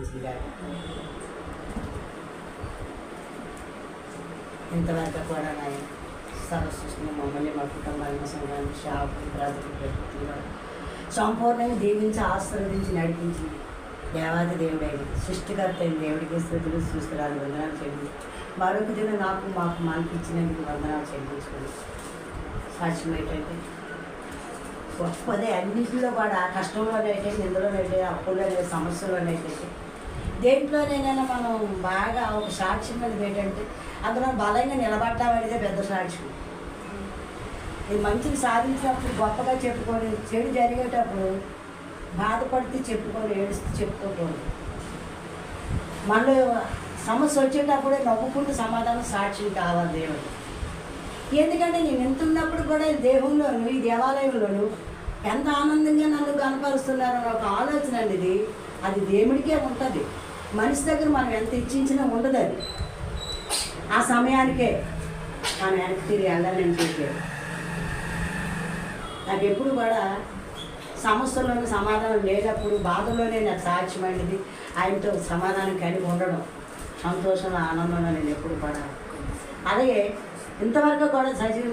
దీవించింది కాక. ఇంతవరకు కూడా నాయన సర్వసృష్టిని మమ్మల్ని మా కుటుంబాన్ని సంఘాన్ని షాపు ప్రజలు ప్రభుత్వంలో సంపూర్ణంగా దీవించి ఆశీర్వదించి నడిపించి దేవాది దేవుడైన సృష్టికర్త అయిన దేవుడికి స్థుతులు చూస్తున్నాను వందనాలు చెల్లి మరొక దిన నాకు మాకు మనకిచ్చినందుకు వందనాలు చెల్లించుకోండి. సాక్ష్యం ఏంటంటే గొప్పదే అన్నింటిలో కూడా కష్టంలోనైతే నిందలోనైతే అప్పుల్లోనైతే సమస్యలోనైతే దేంట్లోనైనా మనం బాగా ఒక సాక్ష్యం అనేది ఏంటంటే అందులో బలంగా నిలబడ్డామనేదే పెద్ద సాక్ష్యం. ఇది మంచిని సాధించినప్పుడు గొప్పగా చెప్పుకొని చెడు జరిగేటప్పుడు బాధపడితే చెప్పుకొని ఏడుస్తూ చెప్పుకుంటూ మనలో సమస్య వచ్చేటప్పుడే నవ్వుకుంటూ సమాధానం సాక్ష్యం కావాలి దేవుడు. ఎందుకంటే నేను ఎంత ఉన్నప్పుడు కూడా ఈ దేహంలోను ఈ దేవాలయంలోను ఎంత ఆనందంగా నన్ను కనపరుస్తున్నారో ఒక ఆలోచన అనేది అది దేవుడికే ఉంటుంది. మనిషి దగ్గర మనం ఎంత ఇచ్చించినా ఉండదు. అది ఆ సమయానికే మనం వెనక్కి తిరిగి వెళ్ళాలని చెప్పాడు. నాకు ఎప్పుడు కూడా సమస్యలోని సమాధానం లేనప్పుడు బాధలోనే నాకు సాధ్యమైనది ఆయనతో సమాధానం కలిగి ఉండడం, సంతోషంలో ఆనందంలో నేను ఎప్పుడు కూడా అలాగే ఇంతవరకు కూడా సజీవంగా